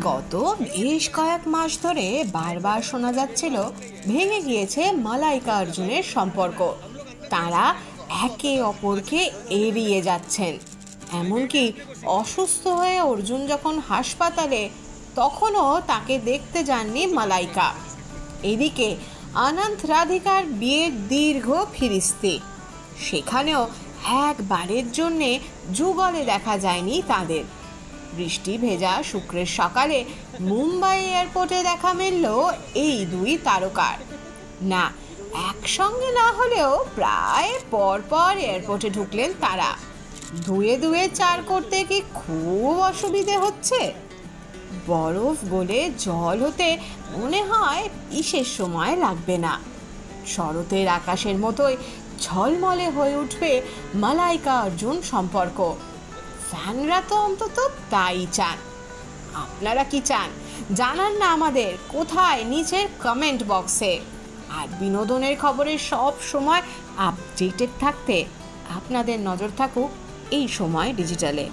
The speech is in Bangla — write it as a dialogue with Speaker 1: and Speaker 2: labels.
Speaker 1: গত বেশ কয়েক মাস ধরে বারবার শোনা যাচ্ছিল ভেঙে গিয়েছে মালাইকা অর্জুনের সম্পর্ক। তারা একে অপরকে এড়িয়ে যাচ্ছেন। এমনকি অসুস্থ হয়ে অর্জুন যখন হাসপাতালে, তখনও তাকে দেখতে যাননি মালাইকা। এদিকে অনন্ত রাধিকার বিয়ের দীর্ঘ ফিরিস্তি, সেখানেও একবারের জন্যে যুগলে দেখা যায়নি তাদের। বৃষ্টি ভেজা শুক্রের সকালে মুম্বাই এয়ারপোর্টে দেখা মিলল এই দুই তারকার। না, একসঙ্গে না হলেও প্রায় পরপর এয়ারপোর্টে ঢুকলেন তারা। ধুয়ে ধুয়ে চার করতে কি খুব অসুবিধে হচ্ছে? বরফ গলে জল হতে মনে হয় বিশেষ সময় লাগবে না। শরতের আকাশের মতোই ঝলমলে হয়ে উঠবে মালাইকা অর্জুন সম্পর্ক। ফ্যানরা তো অন্তত তাই চান। আপনারা কি চান জানান না আমাদের কোথায়, নিচের কমেন্ট বক্সে। আর বিনোদনের খবরে সব সময় আপডেটেড থাকতে আপনাদের নজর থাকুক এই সময় ডিজিটালে।